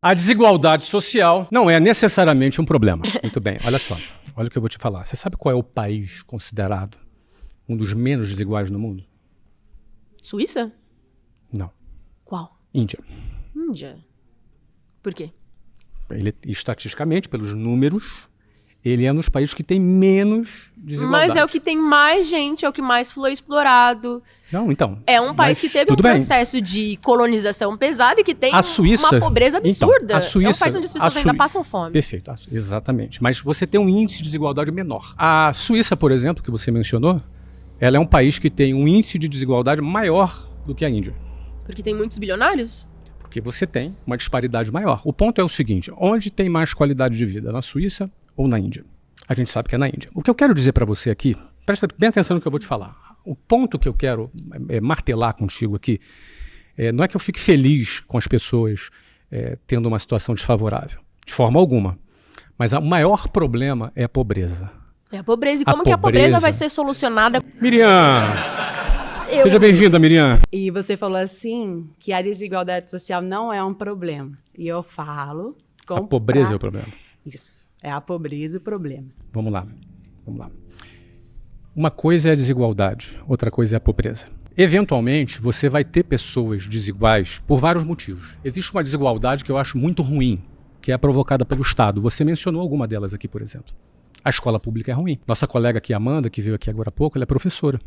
A desigualdade social não é necessariamente um problema. Muito bem, olha só. Olha o que eu vou te falar. Você sabe qual é o país considerado um dos menos desiguais no mundo? Suíça? Não. Qual? Índia. Índia. Por quê? Estatisticamente, pelos números, ele é um dos países que tem menos desigualdade. Mas é o que tem mais gente, é o que mais foi explorado. Não, então. É um país que teve um processo de colonização pesado e que tem uma pobreza absurda. Então, a Suíça, é um país onde as pessoas ainda passam fome. Perfeito, exatamente. Mas você tem um índice de desigualdade menor. A Suíça, por exemplo, que você mencionou, ela é um país que tem um índice de desigualdade maior do que a Índia. Porque tem muitos bilionários? Porque você tem uma disparidade maior. O ponto é o seguinte, onde tem mais qualidade de vida, na Suíça ou na Índia? A gente sabe que é na Índia. O que eu quero dizer para você aqui, presta bem atenção no que eu vou te falar. O ponto que eu quero martelar contigo aqui, não é que eu fique feliz com as pessoas tendo uma situação desfavorável, de forma alguma. Mas o maior problema é a pobreza. É a pobreza. E como que a pobreza vai ser solucionada? Miriam! Seja bem-vinda, Miriam. E você falou assim, que a desigualdade social não é um problema. E eu falo... A pobreza é o problema. Isso, é a pobreza o problema. Vamos lá. Uma coisa é a desigualdade, outra coisa é a pobreza. Eventualmente, você vai ter pessoas desiguais por vários motivos. Existe uma desigualdade que eu acho muito ruim, que é provocada pelo Estado. Você mencionou alguma delas aqui, por exemplo. A escola pública é ruim. Nossa colega aqui, Amanda, que veio aqui agora há pouco, ela é professora.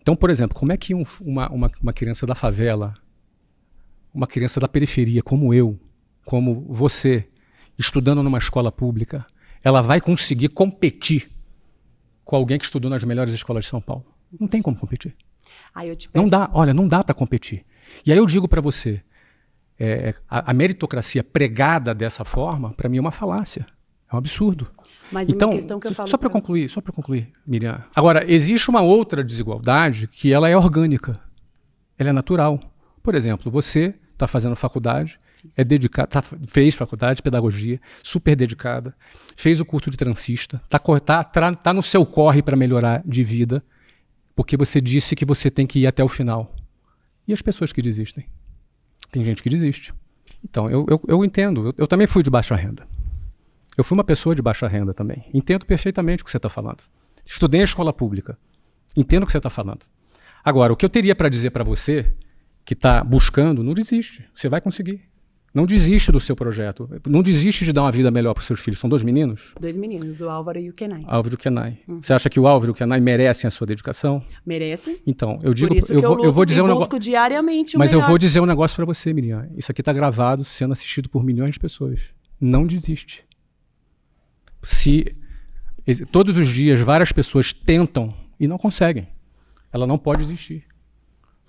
Então, por exemplo, como é que uma criança da favela, uma criança da periferia, como eu, como você, estudando numa escola pública, ela vai conseguir competir com alguém que estudou nas melhores escolas de São Paulo? Não tem como competir. Não dá, olha, não dá para competir. E aí eu digo para você, a meritocracia pregada dessa forma, para mim é uma falácia, é um absurdo. Mas então, uma questão que eu falo só para concluir, Miriam. Agora, existe uma outra desigualdade que ela é orgânica, ela é natural. Por exemplo, você está fazendo faculdade, fez faculdade de pedagogia, super dedicada, fez o curso de transista, tá no seu corre para melhorar de vida, porque você disse que você tem que ir até o final. E as pessoas que desistem? Tem gente que desiste. Então, eu entendo, eu também fui de baixa renda. Eu fui uma pessoa de baixa renda também. Entendo perfeitamente o que você está falando. Estudei em escola pública. Entendo o que você está falando. Agora, o que eu teria para dizer para você, que está buscando, não desiste. Você vai conseguir. Não desiste do seu projeto. Não desiste de dar uma vida melhor para os seus filhos. São 2 meninos? 2 meninos, o Álvaro e o Kenai. Álvaro e o Kenai. Você acha que o Álvaro e o Kenai merecem a sua dedicação? Merecem. Então, eu digo, por isso eu vou dizer um negócio. Busco diariamente o Mas melhor. eu vou dizer um negócio para você, Miriam. Isso aqui está gravado, sendo assistido por milhões de pessoas. Não desiste. Se todos os dias várias pessoas tentam e não conseguem, ela não pode desistir.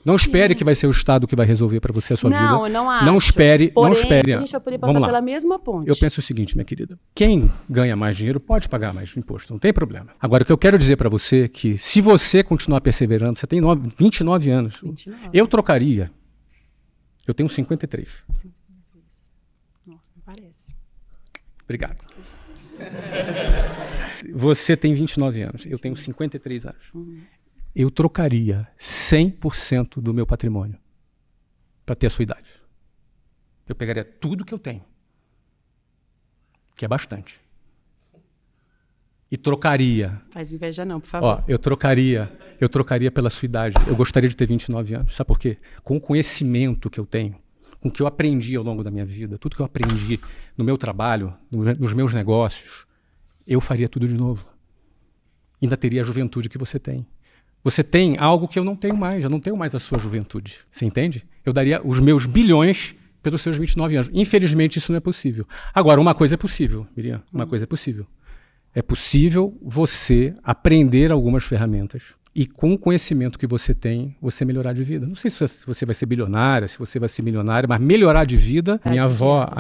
Não espere que vai ser o Estado que vai resolver para você a sua vida. Não, eu não acho. Não espere. Porém, não espere. A gente vai poder passar pela mesma ponte. Eu penso o seguinte, minha querida. Quem ganha mais dinheiro pode pagar mais imposto, não tem problema. Agora, o que eu quero dizer para você é que se você continuar perseverando, você tem 29 anos. 29. Eu trocaria. Eu tenho 53. 53. Não parece. Obrigado. Você tem 29 anos, eu tenho 53 anos. Eu trocaria 100% do meu patrimônio para ter a sua idade. Eu pegaria tudo que eu tenho, que é bastante, e trocaria. Faz inveja não, por favor. Eu trocaria pela sua idade. Eu gostaria de ter 29 anos. Sabe por quê? Com o conhecimento que eu tenho, com o que eu aprendi ao longo da minha vida, tudo que eu aprendi no meu trabalho, nos meus negócios, eu faria tudo de novo. Ainda teria a juventude que você tem. Você tem algo que eu não tenho mais, eu não tenho mais a sua juventude. Você entende? Eu daria os meus bilhões pelos seus 29 anos. Infelizmente, isso não é possível. Agora, uma coisa é possível, Miriam, uma coisa é possível. É possível você aprender algumas ferramentas e com o conhecimento que você tem, você melhorar de vida. Não sei se você vai ser bilionária, se você vai ser milionária, mas melhorar de vida. A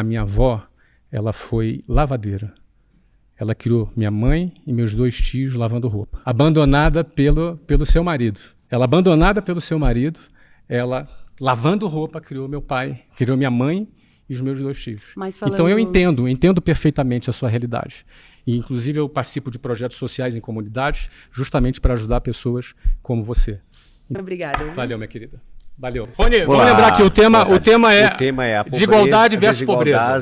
minha avó, ela foi lavadeira. Ela criou minha mãe e meus 2 tios lavando roupa. Abandonada pelo seu marido. Ela abandonada pelo seu marido, ela lavando roupa criou meu pai, criou minha mãe e os meus 2 tios. Então eu entendo perfeitamente a sua realidade. E, inclusive, eu participo de projetos sociais em comunidades justamente para ajudar pessoas como você. Obrigada. Valeu, minha querida. Valeu. Rony, vamos lembrar que o tema é a pobreza, desigualdade versus pobreza.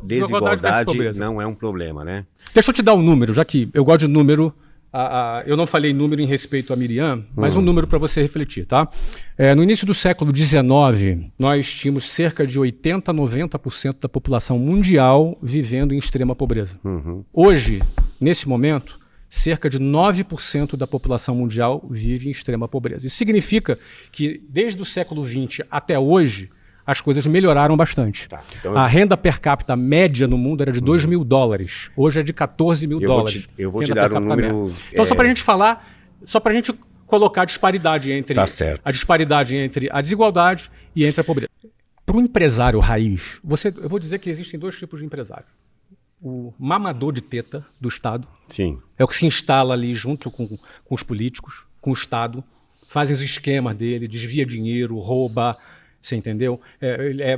Desigualdade não é um problema, né? Deixa eu te dar um número, já que eu gosto de número. Eu não falei número em respeito a Miriam, mas um número para você refletir, tá? No início do século XIX, nós tínhamos cerca de 80% a 90% da população mundial vivendo em extrema pobreza. Hoje, nesse momento, cerca de 9% da população mundial vive em extrema pobreza. Isso significa que, desde o século XX até hoje, as coisas melhoraram bastante. Tá, então a renda per capita média no mundo era de $2.000. Hoje é de $14.000. Eu vou te dar um número... Então, só para a gente falar, só para a gente colocar a disparidade entre a desigualdade e entre a pobreza. Para o empresário raiz, eu vou dizer que existem dois tipos de empresário. O mamador de teta do Estado. Sim. É o que se instala ali junto com os políticos, com o Estado, fazem os esquemas dele, desvia dinheiro, rouba, você entendeu?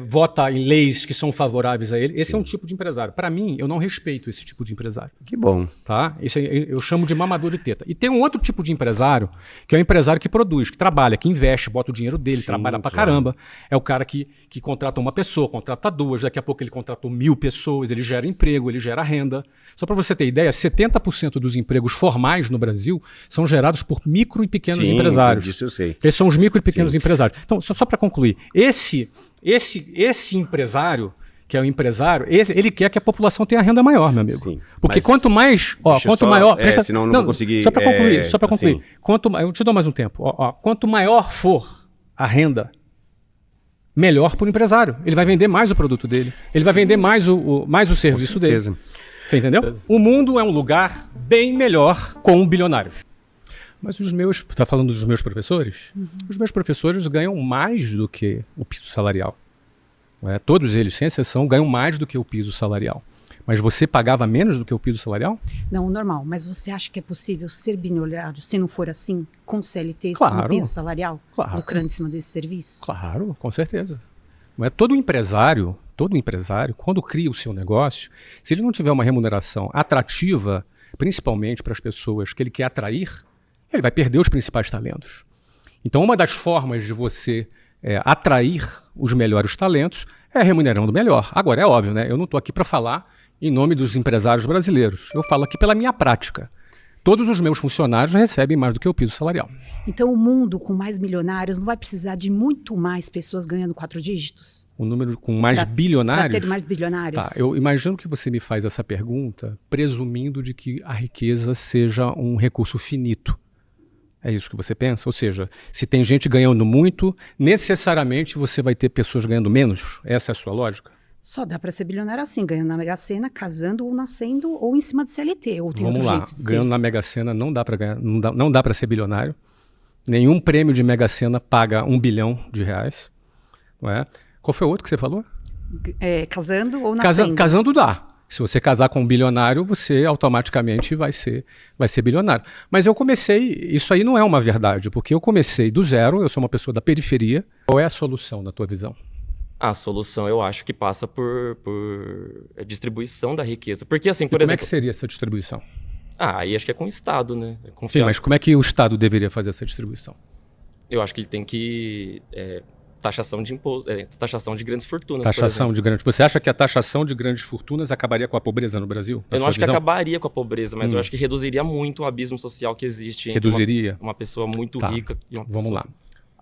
Vota em leis que são favoráveis a ele. Esse é um tipo de empresário. Para mim, eu não respeito esse tipo de empresário. Que bom. Tá? Isso eu chamo de mamador de teta. E tem um outro tipo de empresário, que é o empresário que produz, que trabalha, que investe, bota o dinheiro dele, trabalha pra caramba. É o cara que contrata uma pessoa, contrata duas, daqui a pouco ele contratou 1.000 pessoas, ele gera emprego, ele gera renda. Só para você ter ideia, 70% dos empregos formais no Brasil são gerados por micro e pequenos empresários. Disso eu sei. Esses são os micro e pequenos empresários. Então, só para concluir, esse empresário, que é o empresário, ele quer que a população tenha renda maior, meu amigo. Sim, porque quanto mais... maior... senão não vou conseguir... Só para concluir. Eu te dou mais um tempo. Quanto maior for a renda, melhor para o empresário. Ele vai vender mais o produto dele. Ele vai vender mais o serviço dele. Você entendeu? O mundo é um lugar bem melhor com bilionários. Mas está falando dos meus professores? Os meus professores ganham mais do que o piso salarial. Todos eles, sem exceção, ganham mais do que o piso salarial. Mas você pagava menos do que o piso salarial? Não, normal. Mas você acha que é possível ser bilionário se não for assim, com CLT, com piso salarial, lucrando em cima desse serviço? Claro, com certeza. Todo empresário, quando cria o seu negócio, se ele não tiver uma remuneração atrativa, principalmente para as pessoas que ele quer atrair, ele vai perder os principais talentos. Então, uma das formas de você atrair os melhores talentos é remunerando melhor. Agora, é óbvio, né? Eu não estou aqui para falar em nome dos empresários brasileiros. Eu falo aqui pela minha prática. Todos os meus funcionários recebem mais do que o piso salarial. Então, o mundo com mais milionários não vai precisar de muito mais pessoas ganhando 4 dígitos? O número com mais bilionários? Para ter mais bilionários. Tá, eu imagino que você me faz essa pergunta presumindo de que a riqueza seja um recurso finito. É isso que você pensa? Ou seja, se tem gente ganhando muito, necessariamente você vai ter pessoas ganhando menos? Essa é a sua lógica? Só dá para ser bilionário assim, ganhando na Mega Sena, casando ou nascendo ou em cima de CLT, ou tem outro jeito de ser. Ganhando na Mega Sena não dá para ganhar, não dá para ser bilionário. Nenhum prêmio de Mega Sena paga R$1 bilhão. Não é? Qual foi o outro que você falou? Casando ou nascendo. Casando dá. Se você casar com um bilionário, você automaticamente vai ser bilionário. Mas eu comecei, isso aí não é uma verdade, porque eu comecei do zero, eu sou uma pessoa da periferia. Qual é a solução na tua visão? A solução, eu acho que passa por distribuição da riqueza. Porque, assim, por exemplo... Como é que seria essa distribuição? Aí acho que é com o Estado, né? Sim, mas como é que o Estado deveria fazer essa distribuição? Eu acho que ele tem que... taxação de imposto, taxação de grandes fortunas. Você acha que a taxação de grandes fortunas acabaria com a pobreza no Brasil? Eu não acho que acabaria com a pobreza, mas eu acho que reduziria muito o abismo social que existe entre uma pessoa muito rica e uma pessoa... Vamos lá.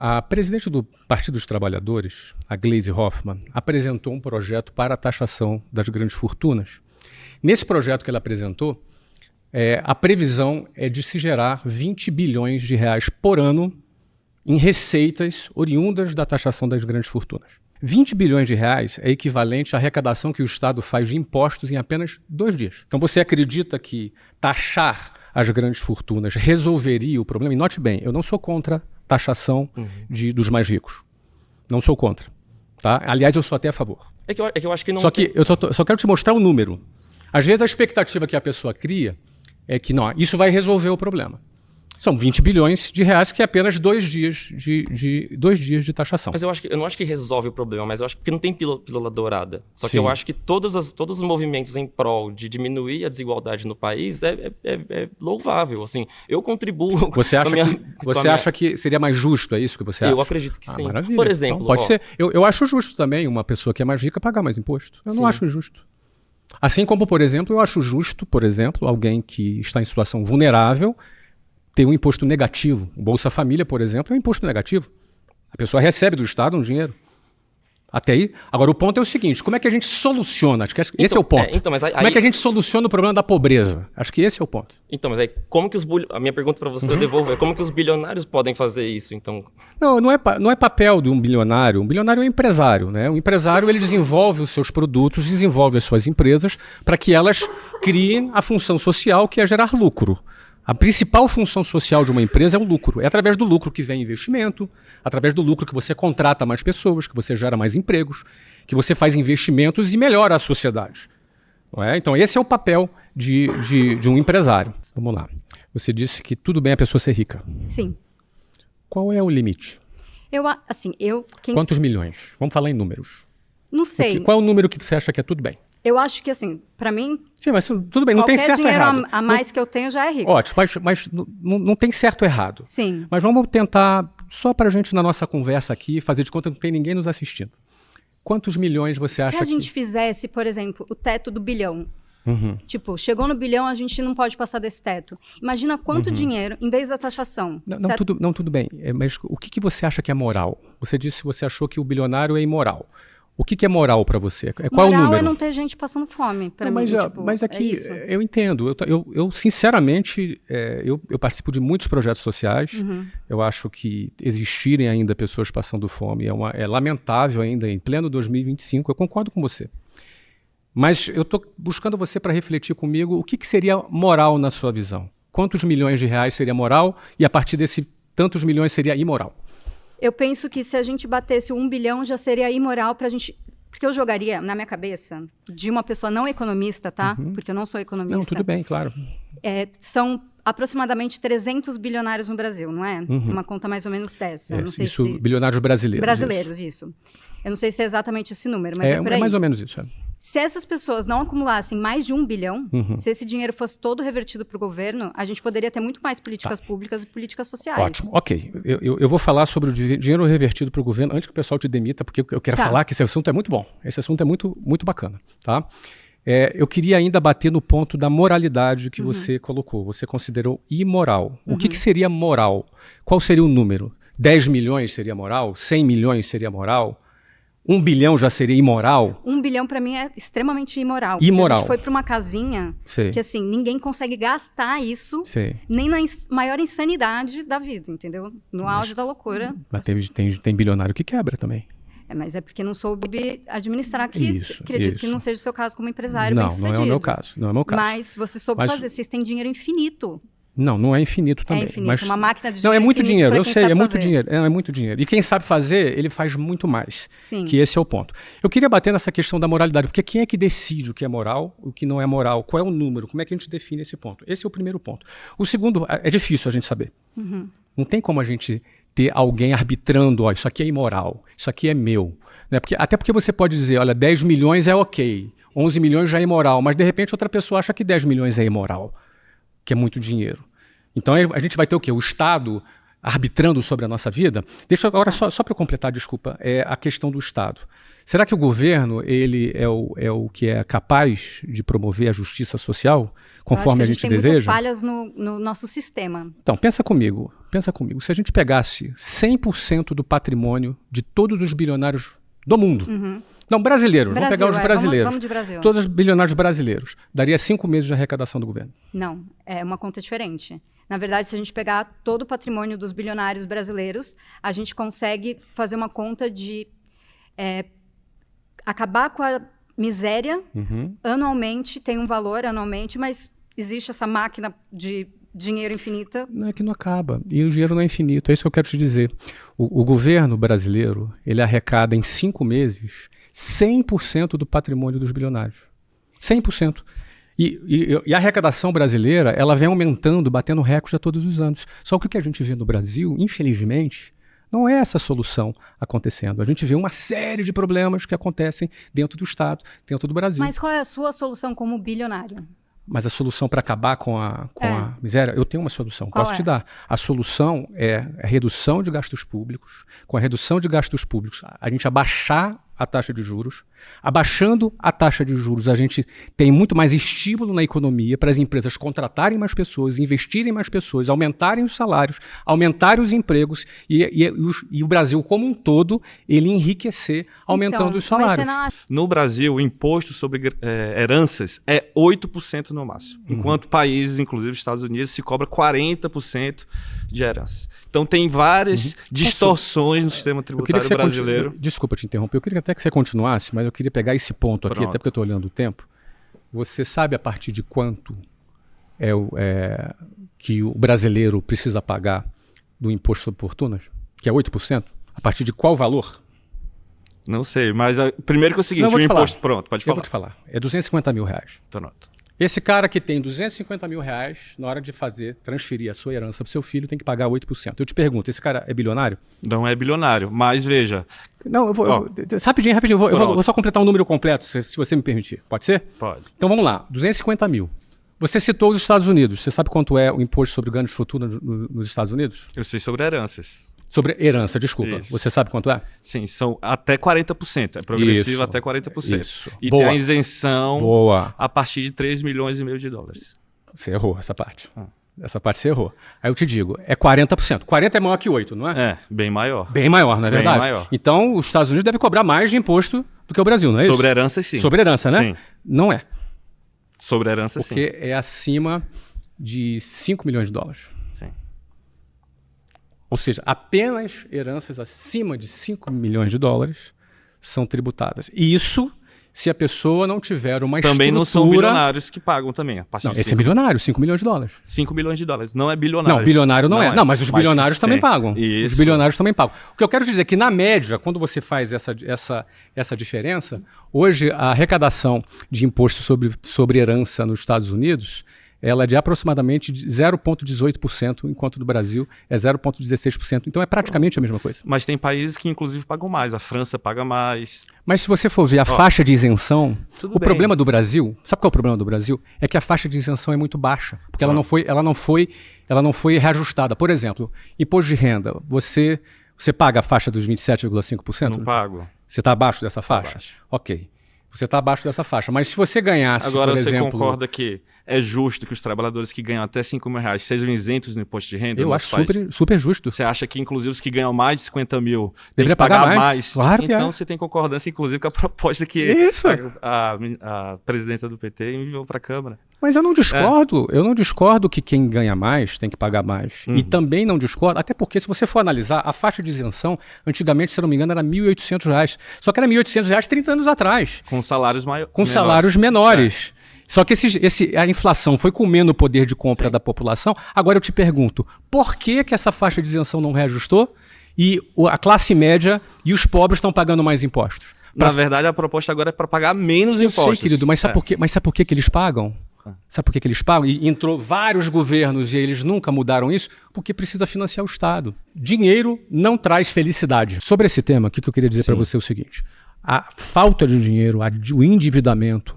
A presidente do Partido dos Trabalhadores, a Gleisi Hoffmann, apresentou um projeto para a taxação das grandes fortunas. Nesse projeto que ela apresentou, a previsão é de se gerar R$20 bilhões por ano em receitas oriundas da taxação das grandes fortunas. R$20 bilhões é equivalente à arrecadação que o Estado faz de impostos em apenas 2 dias. Então você acredita que taxar as grandes fortunas resolveria o problema? E note bem, eu não sou contra taxação dos mais ricos. Não sou contra. Tá? Aliás, eu sou até a favor. É que eu acho que não... Só que eu só quero te mostrar o número. Às vezes a expectativa que a pessoa cria é que não, isso vai resolver o problema. São 20 bilhões de reais, que é apenas 2 dias de taxação. Mas eu não acho que resolve o problema, mas eu acho que não tem pílula dourada. Só que eu acho que todos os movimentos em prol de diminuir a desigualdade no país é louvável. Assim, eu contribuo. Você acha que seria mais justo, é isso que você acha? Eu acredito que sim. Maravilha. Por exemplo... Então, pode ser. Eu acho justo também uma pessoa que é mais rica pagar mais imposto. Eu não acho injusto. Assim como, por exemplo, eu acho justo, alguém que está em situação vulnerável ter um imposto negativo. O Bolsa Família, por exemplo, é um imposto negativo. A pessoa recebe do Estado um dinheiro. Até aí. Agora, o ponto é o seguinte, como é que a gente soluciona? Acho que esse é o ponto. Como é que a gente soluciona o problema da pobreza? Acho que esse é o ponto. Então, mas aí, como que a minha pergunta para você eu devolvo é como que os bilionários podem fazer isso, então? Não é papel de um bilionário. Um bilionário é um empresário, né? O empresário, ele desenvolve os seus produtos, desenvolve as suas empresas para que elas criem a função social, que é gerar lucro. A principal função social de uma empresa é o lucro. É através do lucro que vem investimento, através do lucro que você contrata mais pessoas, que você gera mais empregos, que você faz investimentos e melhora a sociedade. Não é? Então, esse é o papel de um empresário. Vamos lá. Você disse que tudo bem a pessoa ser rica. Sim. Qual é o limite? Quantos milhões? Vamos falar em números. Não sei. Qual é o número que você acha que é tudo bem? Eu acho que, assim, pra mim... Sim, mas tudo bem, não tem certo ou errado. Qualquer dinheiro a mais que eu tenho já é rico. Ótimo, mas não tem certo ou errado. Sim. Mas vamos tentar, só pra gente, na nossa conversa aqui, fazer de conta que não tem ninguém nos assistindo. Quantos milhões você acha que... Se a gente fizesse, por exemplo, o teto do bilhão. Tipo, chegou no bilhão, a gente não pode passar desse teto. Imagina quanto dinheiro, em vez da taxação. Tudo bem. Mas o que você acha que é moral? Você disse que você achou que o bilionário é imoral. O que é moral para você? Qual é o número? Moral é não ter gente passando fome. Mas aqui, eu entendo. Eu sinceramente, eu participo de muitos projetos sociais. Eu acho que existirem ainda pessoas passando fome é lamentável ainda em pleno 2025. Eu concordo com você. Mas eu estou buscando você para refletir comigo o que seria moral na sua visão. Quantos milhões de reais seria moral e a partir desse tantos milhões seria imoral? Eu penso que se a gente batesse 1 bilhão já seria imoral pra gente... Porque eu jogaria na minha cabeça de uma pessoa não economista, tá? Porque eu não sou economista. Não, tudo bem, claro. São aproximadamente 300 bilionários no Brasil, não é? Uma conta mais ou menos dessa. Não sei isso, bilionários brasileiros. Brasileiros, isso. Eu não sei se é exatamente esse número, mas é por aí. É mais ou menos isso, Se essas pessoas não acumulassem mais de 1 bilhão, se esse dinheiro fosse todo revertido para o governo, a gente poderia ter muito mais políticas públicas e políticas sociais. Ótimo, ok. Eu vou falar sobre o dinheiro revertido para o governo antes que o pessoal te demita, porque eu quero falar que esse assunto é muito bom. Esse assunto é muito, muito bacana, tá? Eu queria ainda bater no ponto da moralidade que você colocou. Você considerou imoral. O que seria moral? Qual seria o número? 10 milhões seria moral? 100 milhões seria moral? 1 bilhão já seria imoral? 1 bilhão para mim é extremamente imoral. Imoral. A gente foi para uma casinha que assim, ninguém consegue gastar isso nem na maior insanidade da vida, entendeu? No auge da loucura. Mas tem bilionário que quebra também. Mas é porque não soube administrar aqui. Acredito que não seja o seu caso como empresário bem-sucedido. Não é o meu caso. Não é o meu caso. Mas você soube fazer. Vocês têm dinheiro infinito. Não é infinito também. É infinito, uma máquina de dinheiro. Não, é muito dinheiro, eu sei, é muito dinheiro. É muito dinheiro. E quem sabe fazer, ele faz muito mais. Sim. Que esse é o ponto. Eu queria bater nessa questão da moralidade, porque quem é que decide o que é moral, o que não é moral? Qual é o número? Como é que a gente define esse ponto? Esse é o primeiro ponto. O segundo, é difícil a gente saber. Não tem como a gente ter alguém arbitrando, isso aqui é imoral, isso aqui é meu. Né? Até porque você pode dizer, olha, 10 milhões é ok, 11 milhões já é imoral, mas de repente outra pessoa acha que 10 milhões é imoral, que é muito dinheiro. Então a gente vai ter o quê? O Estado arbitrando sobre a nossa vida? Deixa agora, só para completar, desculpa, a questão do Estado. Será que o governo ele é o que é capaz de promover a justiça social conforme a gente deseja? Tem muitas falhas no nosso sistema. Então, pensa comigo. Se a gente pegasse 100% do patrimônio de todos os bilionários do mundo, não, brasileiros, vamos pegar os brasileiros. Vamos de Brasil. Todos os bilionários brasileiros. Daria 5 meses de arrecadação do governo. Não, é uma conta diferente. Na verdade, se a gente pegar todo o patrimônio dos bilionários brasileiros, a gente consegue fazer uma conta de acabar com a miséria anualmente, tem um valor anualmente, mas existe essa máquina de dinheiro infinita. Não é que não acaba. E o dinheiro não é infinito. É isso que eu quero te dizer. O governo brasileiro, ele arrecada em 5 meses 100% do patrimônio dos bilionários. 100%. E a arrecadação brasileira, ela vem aumentando, batendo recorde a todos os anos. Só que o que a gente vê no Brasil, infelizmente, não é essa solução acontecendo. A gente vê uma série de problemas que acontecem dentro do Estado, dentro do Brasil. Mas qual é a sua solução como bilionário? Mas a solução para acabar com a miséria, eu tenho uma solução, posso te dar. A solução é a redução de gastos públicos. Com a redução de gastos públicos, a gente abaixar a taxa de juros. Abaixando a taxa de juros, a gente tem muito mais estímulo na economia para as empresas contratarem mais pessoas, investirem mais pessoas, aumentarem os salários, aumentarem os empregos e o Brasil como um todo, ele enriquecer aumentando os salários. No Brasil, o imposto sobre heranças é 8% no máximo, enquanto países, inclusive Estados Unidos, se cobra 40% de heranças. Então tem várias distorções no sistema tributário brasileiro. Desculpa te interromper, eu queria até que você continuasse, mas eu queria pegar esse ponto aqui, até porque eu estou olhando o tempo. Você sabe a partir de quanto que o brasileiro precisa pagar do imposto sobre fortunas? Que é 8%? A partir de qual valor? Não sei, mas primeiro que é o seguinte, o imposto... Pronto, pode falar. Eu vou te falar. É R$250 mil. Pronto. Esse cara que tem R$250 mil, na hora de transferir a sua herança para o seu filho, tem que pagar 8%. Eu te pergunto, esse cara é bilionário? Não é bilionário, mas veja... Não, eu vou... Rapidinho, eu vou só completar um número completo, se você me permitir. Pode ser? Pode. Então vamos lá, 250 mil. Você citou os Estados Unidos. Você sabe quanto é o imposto sobre ganho de fortuna nos Estados Unidos? Eu sei sobre heranças. Sobre herança, desculpa. Isso. Você sabe quanto é? Sim, são até 40%. É progressivo até 40%. Isso. E tem a isenção a partir de $3,5 milhões de dólares. Você errou essa parte. Essa parte você errou. Aí eu te digo, é 40%. 40% é maior que 8%, não é? É, bem maior. Bem maior, não é verdade? Maior. Então, os Estados Unidos devem cobrar mais de imposto do que o Brasil, não é isso? Sobre herança, sim. Sobre herança, né? Sim. Não é. Sobre herança, sim. Porque é acima de $5 milhões. Sim. Ou seja, apenas heranças acima de $5 milhões são tributadas. E isso se a pessoa não tiver uma também estrutura... não são bilionários que pagam também. Não, esse é milionário, $5 milhões. $5 milhões. Não é bilionário. Não, bilionário não é. Não, mas os bilionários também pagam. Isso. Os bilionários também pagam. O que eu quero dizer é que, na média, quando você faz essa diferença, hoje a arrecadação de imposto sobre herança nos Estados Unidos, ela é de aproximadamente 0,18%, enquanto no Brasil é 0,16%. Então é praticamente a mesma coisa. Mas tem países que, inclusive, pagam mais. A França paga mais. Mas se você for ver a faixa de isenção, problema do Brasil, sabe qual é o problema do Brasil? É que a faixa de isenção é muito baixa, porque ela não foi reajustada. Por exemplo, imposto de renda, você paga a faixa dos 27,5%? Não pago. Você está abaixo dessa faixa? Abaixo. Ok. Você está abaixo dessa faixa. Mas se você ganhasse, agora, por exemplo... Agora, você concorda que é justo que os trabalhadores que ganham até R$5 mil sejam isentos no imposto de renda? Eu acho super justo. Você acha que, inclusive, os que ganham mais de 50 mil deveria pagar mais? Claro que então, você tem concordância, inclusive, com a proposta que a presidenta do PT enviou para a Câmara. Mas eu não discordo que quem ganha mais tem que pagar mais. E também não discordo, até porque se você for analisar, a faixa de isenção, antigamente, se não me engano, era R$1.800. Só que era R$1.800 30 anos atrás. Com salários maiores. Com salários menores. Só que a inflação foi comendo o poder de compra da população. Agora eu te pergunto, por que essa faixa de isenção não reajustou e a classe média e os pobres estão pagando mais impostos? Na verdade, a proposta agora é para pagar menos impostos. Eu sei, querido, mas sabe por que eles pagam? Sabe por que eles pagam? E entrou vários governos e eles nunca mudaram isso? Porque precisa financiar o Estado. Dinheiro não traz felicidade. Sobre esse tema, o que eu queria dizer para você é o seguinte. A falta de dinheiro, o endividamento,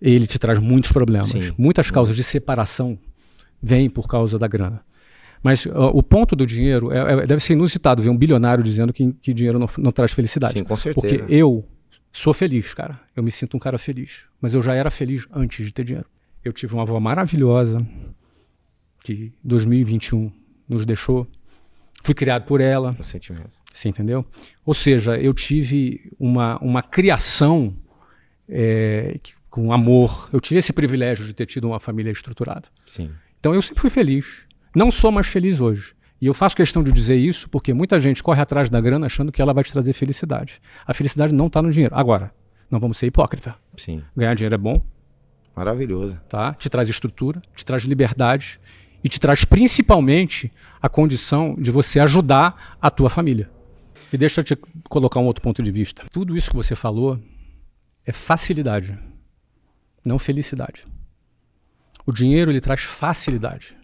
ele te traz muitos problemas. Muitas causas de separação vêm por causa da grana. Mas o ponto do dinheiro, deve ser inusitado ver um bilionário dizendo que dinheiro não traz felicidade. Sim, com certeza. Porque eu sou feliz, cara. Eu me sinto um cara feliz. Mas eu já era feliz antes de ter dinheiro. Eu tive uma avó maravilhosa que em 2021 nos deixou. Fui criado por ela. O sentimento. Você entendeu? Ou seja, eu tive uma criação com amor. Eu tive esse privilégio de ter tido uma família estruturada. Sim. Então eu sempre fui feliz. Não sou mais feliz hoje. E eu faço questão de dizer isso porque muita gente corre atrás da grana achando que ela vai te trazer felicidade. A felicidade não está no dinheiro. Agora, não vamos ser hipócrita. Sim. Ganhar dinheiro é bom. Maravilhoso. Tá? Te traz estrutura, te traz liberdade e te traz principalmente a condição de você ajudar a tua família. E deixa eu te colocar um outro ponto de vista. Tudo isso que você falou é facilidade, não felicidade. O dinheiro, ele traz facilidade.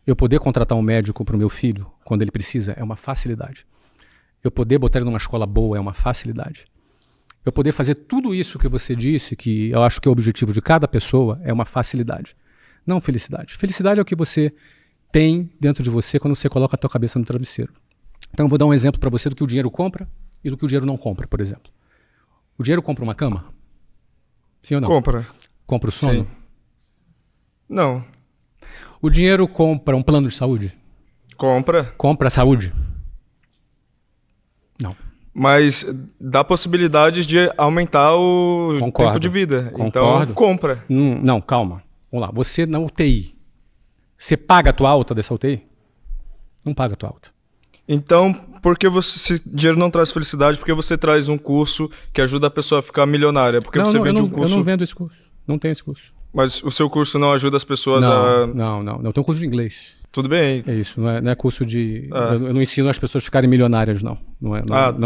Eu poder contratar um médico para o meu filho, quando ele precisa, é uma facilidade. Eu poder botar ele numa escola boa é uma facilidade. Eu poder fazer tudo isso que você disse, que eu acho que é o objetivo de cada pessoa, é uma facilidade. Não felicidade. Felicidade é o que você tem dentro de você quando você coloca a tua cabeça no travesseiro. Então eu vou dar um exemplo para você do que o dinheiro compra e do que o dinheiro não compra, por exemplo. O dinheiro compra uma cama? Sim ou não? Compra. Compra o sono? Sim. Não. O dinheiro compra um plano de saúde? Compra. Compra a saúde? Não. Mas dá possibilidades de aumentar o tempo de vida. Concordo. Então, compra. Não, calma. Vamos lá. Você na UTI, você paga a tua alta dessa UTI? Não paga a tua alta. Então, por que se dinheiro não traz felicidade? Porque você traz um curso que ajuda a pessoa a ficar milionária? Porque você vende um curso... Eu não vendo esse curso. Não tenho esse curso. Mas o seu curso não ajuda as pessoas Não. Eu tenho um curso de inglês. Tudo bem. É isso, não é curso de... Eu não ensino as pessoas a ficarem milionárias, não. Não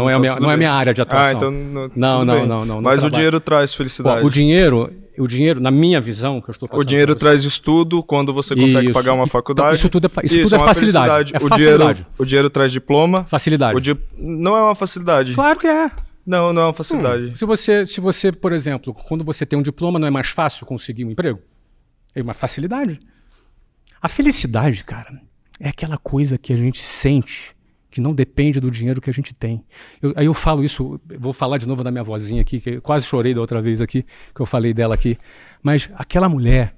é a minha área de atuação. Não. Mas o dinheiro traz felicidade. Bom, o dinheiro, na minha visão, que eu estou passando... O dinheiro traz estudo quando você consegue pagar uma faculdade. Então, isso tudo é facilidade. É facilidade. O dinheiro traz diploma. Facilidade. Não é uma facilidade. Claro que é. Não é uma facilidade. Se você, por exemplo, quando você tem um diploma, não é mais fácil conseguir um emprego? É uma facilidade. A felicidade, cara, é aquela coisa que a gente sente, que não depende do dinheiro que a gente tem. Aí eu falo isso, vou falar de novo da minha vozinha aqui, que eu quase chorei da outra vez aqui, que eu falei dela aqui. Mas aquela mulher,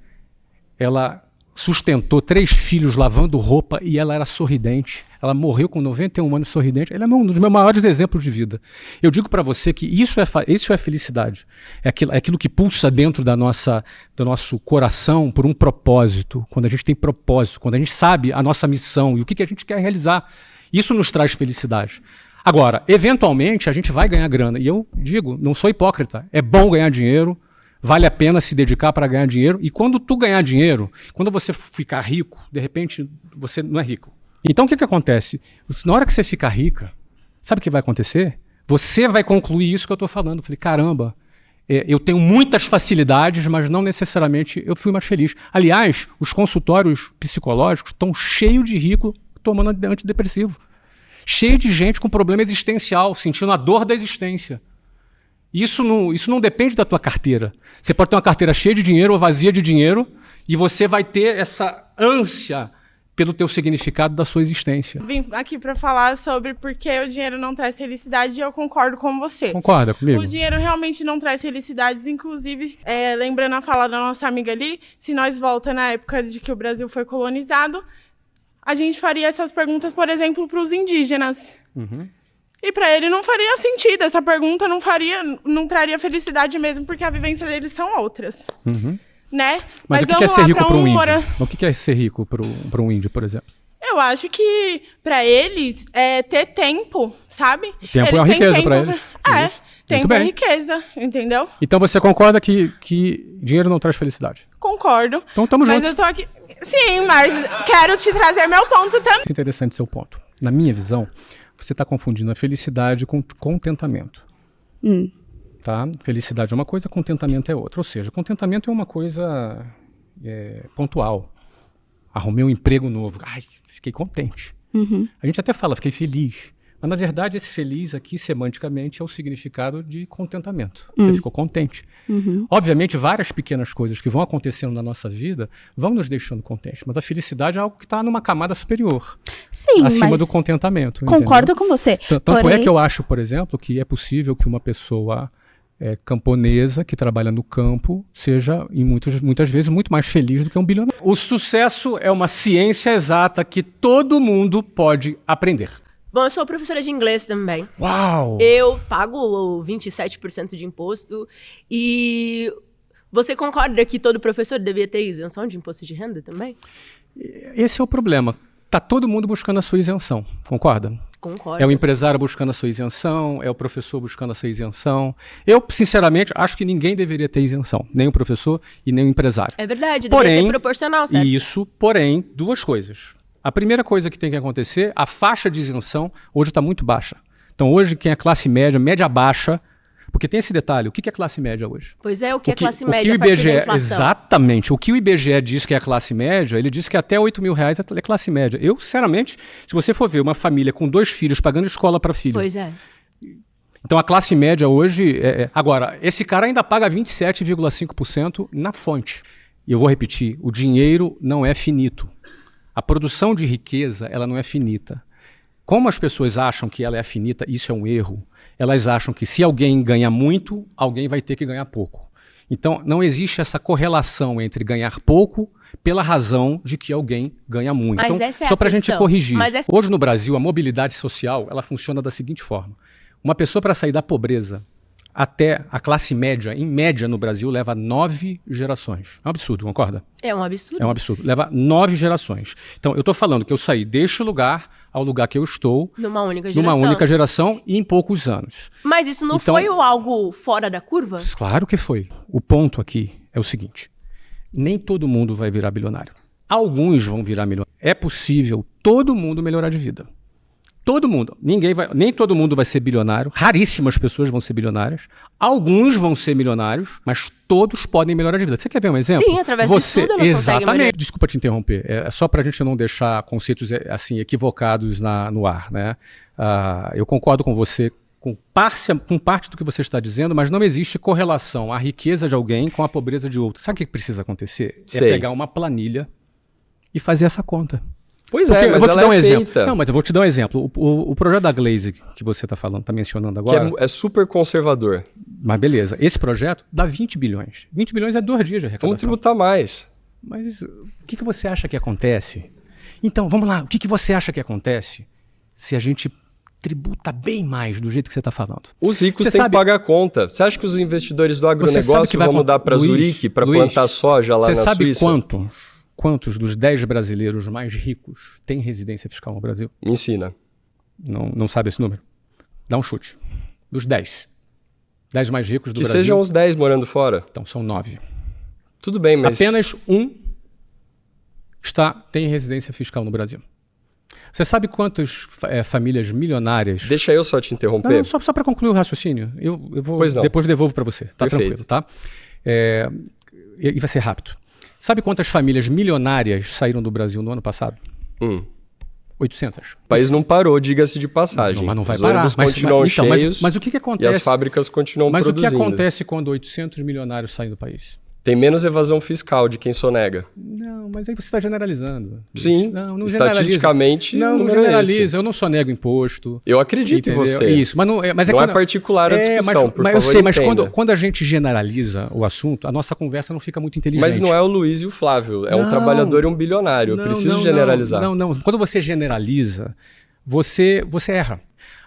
ela sustentou 3 filhos lavando roupa e ela era sorridente. Ela morreu com 91 anos sorridente. Ela é um dos meus maiores exemplos de vida. Eu digo para você que isso é felicidade. É aquilo que pulsa dentro do nosso coração por um propósito. Quando a gente tem propósito, quando a gente sabe a nossa missão e o que a gente quer realizar. Isso nos traz felicidade. Agora, eventualmente, a gente vai ganhar grana. E eu digo, não sou hipócrita. É bom ganhar dinheiro. Vale a pena se dedicar para ganhar dinheiro. E quando tu ganhar dinheiro, quando você ficar rico, de repente você não é rico. Então o que acontece? Na hora que você ficar rica, sabe o que vai acontecer? Você vai concluir isso que eu estou falando. Eu falei, caramba, eu tenho muitas facilidades, mas não necessariamente eu fui mais feliz. Aliás, os consultórios psicológicos estão cheios de rico tomando antidepressivo. Cheio de gente com problema existencial, sentindo a dor da existência. Isso não depende da tua carteira. Você pode ter uma carteira cheia de dinheiro ou vazia de dinheiro e você vai ter essa ânsia pelo teu significado da sua existência. Vim aqui para falar sobre por que o dinheiro não traz felicidade e eu concordo com você. Concorda comigo? O dinheiro realmente não traz felicidades, inclusive, lembrando a fala da nossa amiga ali, se nós voltamos na época de que o Brasil foi colonizado, a gente faria essas perguntas, por exemplo, para os indígenas. Uhum. E para ele não faria sentido, essa pergunta não traria felicidade mesmo, porque a vivência deles são outras. Uhum. Né? Mas o que é ser rico para um índio? O que é ser rico para um índio, por exemplo? Eu acho que para eles é ter tempo, sabe? Tempo é uma riqueza para eles. Tempo é riqueza, entendeu? Então você concorda que dinheiro não traz felicidade? Concordo. Então estamos juntos. Mas eu tô aqui... Sim, mas quero te trazer meu ponto também. Interessante seu ponto. Na minha visão, você está confundindo a felicidade com contentamento. Tá? Felicidade é uma coisa, contentamento é outra. Ou seja, contentamento é uma coisa pontual. Arrumei um emprego novo. Ai, fiquei contente. Uhum. A gente até fala, fiquei feliz. Mas, na verdade, esse feliz aqui, semanticamente, é o significado de contentamento. Você ficou contente. Uhum. Obviamente, várias pequenas coisas que vão acontecendo na nossa vida vão nos deixando contentes. Mas a felicidade é algo que está numa camada superior. Sim, acima mas do contentamento. Concordo entendeu? com você. Tanto é que eu acho, por exemplo, que é possível que uma pessoa camponesa que trabalha no campo seja, muitas vezes, muito mais feliz do que um bilionário. O sucesso é uma ciência exata que todo mundo pode aprender. Bom, eu sou professora de inglês também. Uau! Eu pago 27% de imposto e você concorda que todo professor devia ter isenção de imposto de renda também? Esse é o problema. Tá todo mundo buscando a sua isenção, concorda? Concordo. É o empresário buscando a sua isenção, é o professor buscando a sua isenção. Eu, sinceramente, acho que ninguém deveria ter isenção, nem o professor e nem o empresário. É verdade, deveria ser proporcional, certo? Porém, duas coisas. A primeira coisa que tem que acontecer, a faixa de isenção hoje está muito baixa. Então hoje quem é classe média, média baixa, Porque tem esse detalhe, o que é classe média hoje? Pois é, o que é classe média? O que o IBGE, exatamente, o que o IBGE diz que é a classe média, ele diz que até R$8.000 é classe média. Eu, sinceramente, se você for ver uma família com 2 filhos pagando escola para filho... Pois é. Então a classe média hoje... Agora, esse cara ainda paga 27,5% na fonte. E eu vou repetir, o dinheiro não é finito. A produção de riqueza, ela não é finita. Como as pessoas acham que ela é finita, isso é um erro. Elas acham que se alguém ganha muito, alguém vai ter que ganhar pouco. Então, não existe essa correlação entre ganhar pouco pela razão de que alguém ganha muito. Mas então, essa é só para a gente corrigir. Hoje no Brasil, a mobilidade social ela funciona da seguinte forma. Uma pessoa para sair da pobreza até a classe média, em média no Brasil, leva 9 gerações. É um absurdo, concorda? É um absurdo. É um absurdo. Leva 9 gerações. Então, eu estou falando que eu saí deste lugar ao lugar que eu estou... Numa única geração. Numa única geração e em poucos anos. Mas isso não foi algo fora da curva? Claro que foi. O ponto aqui é o seguinte. Nem todo mundo vai virar bilionário. Alguns vão virar milionário. É possível todo mundo melhorar de vida. Todo mundo. Nem todo mundo vai ser bilionário. Raríssimas pessoas vão ser bilionárias. Alguns vão ser milionários, mas todos podem melhorar de vida. Você quer ver um exemplo? Sim, através do estudo elas exatamente. Conseguem Desculpa te interromper. É só para a gente não deixar conceitos assim equivocados no ar, né? Eu concordo com você com parte do que você está dizendo, mas não existe correlação a riqueza de alguém com a pobreza de outro. Sabe o que precisa acontecer? É pegar uma planilha e fazer essa conta. Pois mas eu vou te dar um exemplo. Feita. Não, mas eu vou te dar um exemplo. O projeto da Glaze que você está falando, está mencionando agora... Que é super conservador. Mas beleza. Esse projeto dá 20 bilhões. 20 bilhões é 2 dias de arrecadação. Vamos tributar mais. Mas o que você acha que acontece? Então, vamos lá. O que você acha que acontece se a gente tributa bem mais do jeito que você está falando? Os ricos têm que pagar a conta. Você acha que os investidores do agronegócio vão mudar para Zurique para plantar soja lá na Suíça? Você sabe quantos dos 10 brasileiros mais ricos têm residência fiscal no Brasil? Me ensina. Não sabe esse número? Dá um chute. Dos 10. 10 mais ricos do Brasil. Que sejam os 10 morando fora. Então, são 9. Tudo bem, mas... Apenas um tem residência fiscal no Brasil. Você sabe quantas famílias milionárias... Deixa eu só te interromper. Não, só para concluir o raciocínio. Eu vou depois devolvo para você. Tá tranquilo, tá? E vai ser rápido. Sabe quantas famílias milionárias saíram do Brasil no ano passado? 800. O país não parou, diga-se de passagem. Mas não vai parar. Os ônibus continuam cheios mas o que acontece? E as fábricas continuam produzindo. Mas o que acontece quando 800 milionários saem do país? Tem menos evasão fiscal de quem sonega. Não, mas aí você está generalizando. Sim, não estatisticamente não generaliza. Eu não sonego imposto. Eu acredito em você. Isso, mas não é particular a discussão, por favor, eu sei, mas quando a gente generaliza o assunto, a nossa conversa não fica muito inteligente. Mas não é o Luiz e o Flávio, é um trabalhador e um bilionário. Eu preciso generalizar. Não. Quando você generaliza, você erra.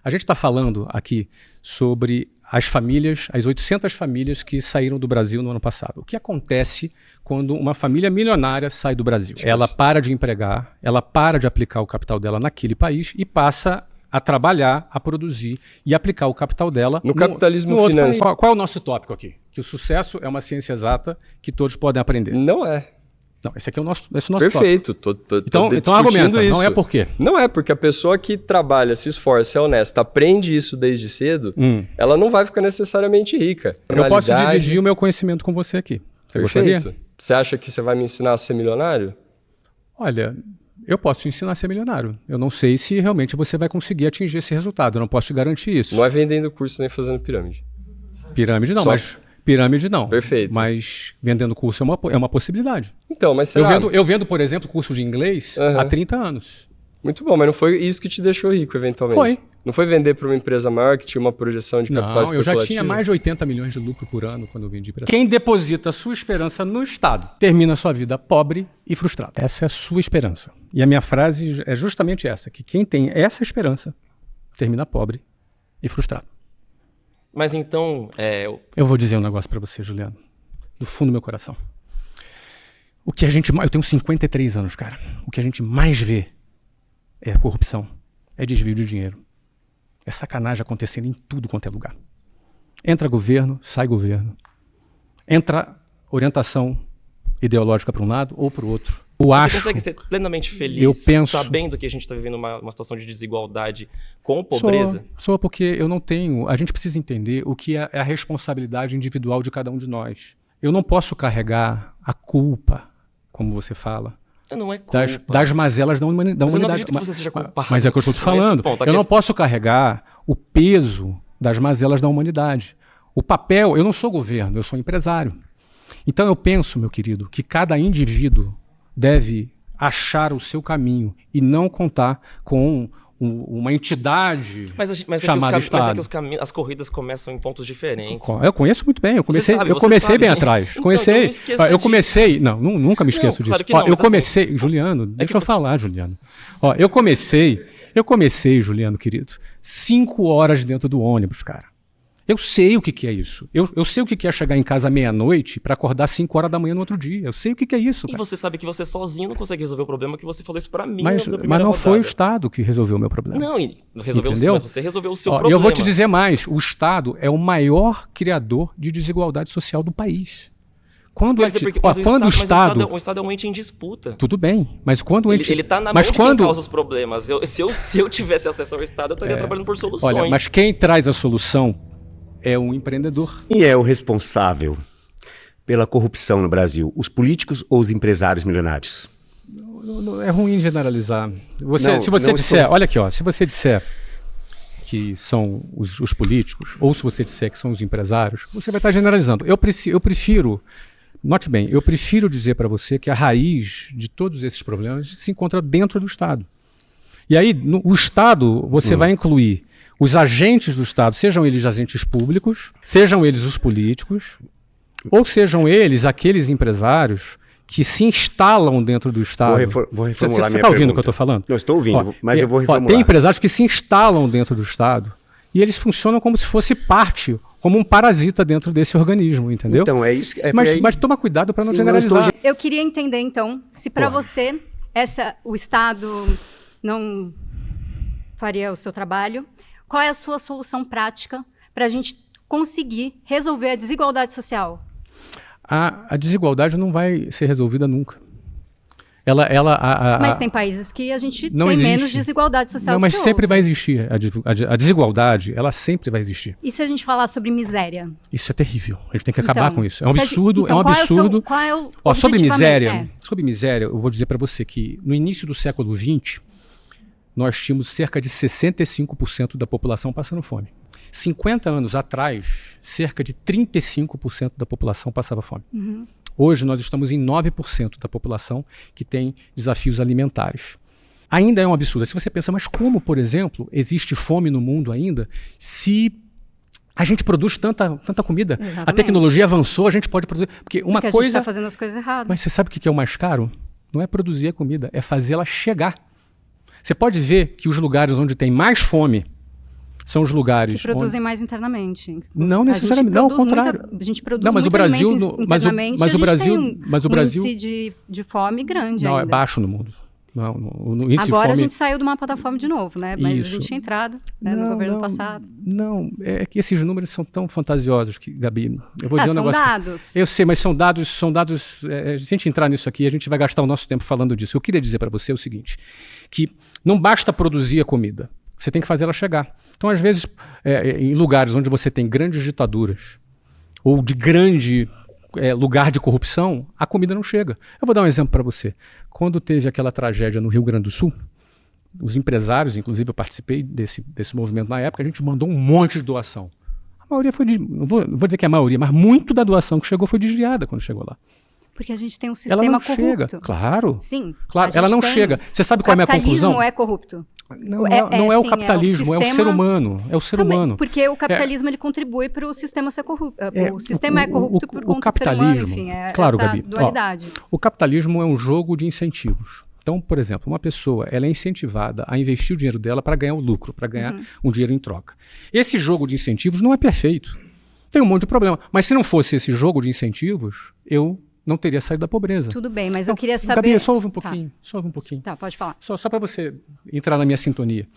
A gente está falando aqui sobre as 800 famílias que saíram do Brasil no ano passado. O que acontece quando uma família milionária sai do Brasil? Ela para de empregar, ela para de aplicar o capital dela naquele país e passa a trabalhar, a produzir e aplicar o capital dela no capitalismo financeiro. Qual é o nosso tópico aqui? Que o sucesso é uma ciência exata que todos podem aprender. Não é. Não, esse aqui é o nosso Perfeito, tópico. Então argumenta, isso. Não é por quê? Não é porque a pessoa que trabalha, se esforça, é honesta, aprende isso desde cedo, ela não vai ficar necessariamente rica. Eu posso dividir o meu conhecimento com você aqui. Você gostaria? Você acha que você vai me ensinar a ser milionário? Olha, eu posso te ensinar a ser milionário. Eu não sei se realmente você vai conseguir atingir esse resultado. Eu não posso te garantir isso. Não é vendendo curso nem fazendo pirâmide. Pirâmide não, mas... Pirâmide não. Perfeito. Mas vendendo curso é uma possibilidade. Então, mas eu vendo, por exemplo, curso de inglês há 30 anos. Muito bom, mas não foi isso que te deixou rico, eventualmente? Foi. Não foi vender para uma empresa maior que tinha uma projeção de capital especulativo? Não, eu já tinha mais de 80 milhões de lucro por ano quando eu vendi para... Quem deposita sua esperança no Estado termina sua vida pobre e frustrado. Essa é a sua esperança. E a minha frase é justamente essa, que quem tem essa esperança termina pobre e frustrado. Mas então... Eu vou dizer um negócio para você, Juliano, do fundo do meu coração. Eu tenho 53 anos, cara. O que a gente mais vê é corrupção, é desvio de dinheiro. É sacanagem acontecendo em tudo quanto é lugar. Entra governo, sai governo. Entra orientação ideológica para um lado ou para o outro. Você consegue ser plenamente feliz sabendo que a gente está vivendo uma situação de desigualdade com pobreza? Só porque eu não tenho... A gente precisa entender o que é a responsabilidade individual de cada um de nós. Eu não posso carregar a culpa, como você fala, não é culpa. Das mazelas da humanidade. Mas eu não acredito que você seja culpado. Mas é o que eu estou te falando. Eu não posso carregar o peso das mazelas da humanidade. O papel... Eu não sou governo, eu sou empresário. Então eu penso, meu querido, que cada indivíduo deve achar o seu caminho e não contar com uma entidade chamada Estado. Mas é que as corridas começam em pontos diferentes. Eu conheço muito bem. Eu comecei bem atrás. Eu comecei... Não, nunca me esqueço disso. Claro eu comecei... Assim, Juliano, deixa eu falar, Juliano. Eu comecei, Juliano, querido, 5 horas dentro do ônibus, cara. Eu sei o que é isso. Eu sei o que é chegar em casa meia-noite para acordar 5 horas da manhã no outro dia. Eu sei o que é isso. Cara. E você sabe que você sozinho não consegue resolver o problema, que você falou isso para mim. Mas não foi o Estado que resolveu o meu problema. Não, mas você resolveu o seu problema. Eu vou te dizer mais. O Estado é o maior criador de desigualdade social do país. O Estado é um ente em disputa. Tudo bem, mas quando o ente... Ele está na mão de quem causa os problemas. Se eu tivesse acesso ao Estado, eu estaria trabalhando por soluções. Olha, mas quem traz a solução é um empreendedor. Quem é o responsável pela corrupção no Brasil? Os políticos ou os empresários milionários? É ruim generalizar. Se você disser que são os políticos, ou se você disser que são os empresários, você vai estar generalizando. Eu prefiro, note bem, eu prefiro dizer para você que a raiz de todos esses problemas se encontra dentro do Estado. E aí, o Estado, você vai incluir os agentes do Estado, sejam eles agentes públicos, sejam eles os políticos, ou sejam eles aqueles empresários que se instalam dentro do Estado. Vou reformular minha pergunta. Você está ouvindo o que eu estou falando? Não, estou ouvindo, mas eu vou reformular. Tem empresários que se instalam dentro do Estado e eles funcionam como se fosse parte, como um parasita dentro desse organismo, entendeu? Então, é isso. Mas toma cuidado para não generalizar. Eu queria entender, então, se para você o Estado não faria o seu trabalho, qual é a sua solução prática para a gente conseguir resolver a desigualdade social? A desigualdade não vai ser resolvida nunca. Mas tem países que a gente tem menos desigualdade social do que outros. Sempre vai existir. A desigualdade, ela sempre vai existir. E se a gente falar sobre miséria? Isso é terrível. A gente tem que acabar com isso. É um absurdo. É um absurdo. Sobre miséria, eu vou dizer para você que no início do século XX, nós tínhamos cerca de 65% da população passando fome. 50 anos atrás, cerca de 35% da população passava fome. Uhum. Hoje nós estamos em 9% da população que tem desafios alimentares. Ainda é um absurdo. Se você pensa, mas como, por exemplo, existe fome no mundo ainda, se a gente produz tanta comida? Exatamente. A tecnologia avançou, a gente pode produzir... Porque a gente está fazendo as coisas erradas. Mas você sabe o que é o mais caro? Não é produzir a comida, é fazê-la chegar. Você pode ver que os lugares onde tem mais fome são os lugares que produzem mais internamente. Não necessariamente, não, ao contrário. A gente produz muito alimento internamente, mas o Brasil índice de fome grande ainda. É baixo no mundo. Agora a gente saiu do mapa da fome de novo, né? Mas a gente tinha entrado no governo passado. Não, é que esses números são tão fantasiosos que, Gabi, eu vou dizer um negócio. São dados. Eu sei, mas são dados. Se a gente entrar nisso aqui, a gente vai gastar o nosso tempo falando disso. Eu queria dizer para você o seguinte, que não basta produzir a comida, você tem que fazer ela chegar. Então, às vezes, em lugares onde você tem grandes ditaduras ou de grande lugar de corrupção, a comida não chega. Eu vou dar um exemplo para você. Quando teve aquela tragédia no Rio Grande do Sul, os empresários, inclusive eu participei desse movimento na época, a gente mandou um monte de doação. A maioria foi, não vou dizer que é a maioria, mas muito da doação que chegou foi desviada quando chegou lá. Porque a gente tem um sistema corrupto. Chega. Claro. Sim. Claro, ela não chega. Você sabe qual é a minha conclusão? O capitalismo é corrupto. Não é o capitalismo, é o ser humano. É o ser humano. Porque o capitalismo ele contribui para o sistema ser corrupto. O sistema é corrupto por conta do ser humano, enfim, claro, essa Gabi, dualidade. O capitalismo é um jogo de incentivos. Então, por exemplo, uma pessoa ela é incentivada a investir o dinheiro dela para ganhar um lucro, para ganhar um dinheiro em troca. Esse jogo de incentivos não é perfeito. Tem um monte de problema. Mas se não fosse esse jogo de incentivos, eu não teria saído da pobreza. Tudo bem, mas eu queria saber... Gabi, só ouve um pouquinho. Só ouve um pouquinho. Tá, pode falar. Só para você entrar na minha sintonia.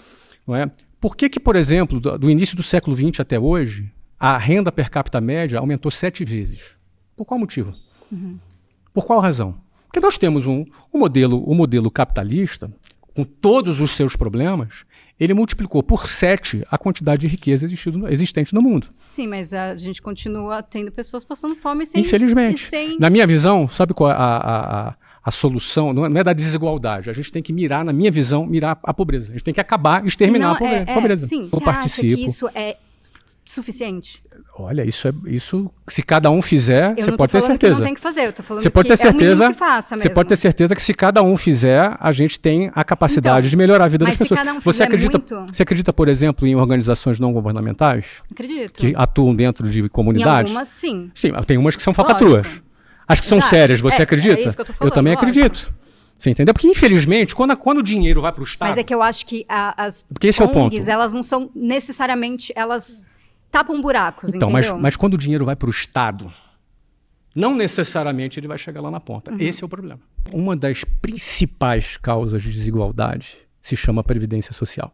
Não é? Por que, por exemplo, do início do século XX até hoje, a renda per capita média aumentou 7 vezes? Por qual motivo? Por qual razão? Porque nós temos um modelo capitalista, com todos os seus problemas, ele multiplicou por 7 a quantidade de riqueza existente no mundo. Sim, mas a gente continua tendo pessoas passando fome sem... Infelizmente. Na minha visão, sabe qual é a solução? Não é da desigualdade. A gente tem que mirar, na minha visão, mirar a pobreza. A gente tem que acabar, exterminar a pobreza. Sim, eu você participo. acha que isso é suficiente? Olha, isso se cada um fizer, você pode ter certeza. Que não tem que fazer, eu tô falando você que pode ter certeza, é o que faça mesmo. Você pode ter certeza que se cada um fizer, a gente tem a capacidade de melhorar a vida das pessoas. Mas se cada um fizer você acredita, por exemplo, em organizações não governamentais? Acredito. Que atuam dentro de comunidades? Em algumas, sim. Sim, tem umas que são falcatruas. As que são sérias, você acredita? É isso que eu tô falando, também acredito. Você entendeu? Porque, infelizmente, quando o dinheiro vai para o Estado... Mas é que eu acho que as esse é o ponto. elas não são necessariamente... Elas tapam buracos, então, entendeu? Mas quando o dinheiro vai para o Estado, não necessariamente ele vai chegar lá na ponta. Esse é o problema. Uma das principais causas de desigualdade se chama Previdência Social.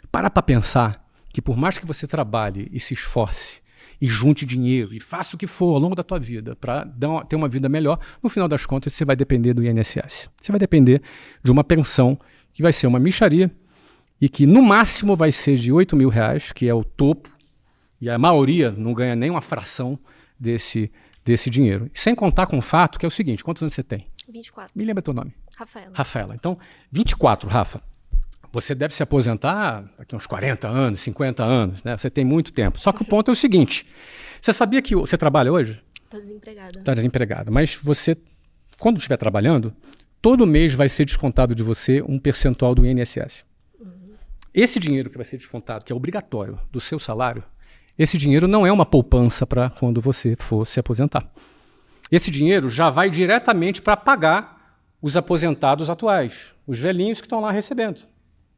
Para pensar que por mais que você trabalhe e se esforce, e junte dinheiro, e faça o que for ao longo da tua vida para ter uma vida melhor, no final das contas você vai depender do INSS. Você vai depender de uma pensão que vai ser uma mixaria e que no máximo vai ser de R$8.000, que é o topo, e a maioria não ganha nem uma fração desse dinheiro. E sem contar com o fato que é o seguinte, quantos anos você tem? 24. Me lembra teu nome? Rafaela. Rafaela. Então, 24, Rafa. Você deve se aposentar daqui a uns 40 anos, 50 anos, né? Você tem muito tempo. Só que o ponto é o seguinte, você sabia que você trabalha hoje? Estou desempregada. Está desempregada, mas você, quando estiver trabalhando, todo mês vai ser descontado de você um percentual do INSS. Esse dinheiro que vai ser descontado, que é obrigatório do seu salário, esse dinheiro não é uma poupança para quando você for se aposentar. Esse dinheiro já vai diretamente para pagar os aposentados atuais, os velhinhos que estão lá recebendo,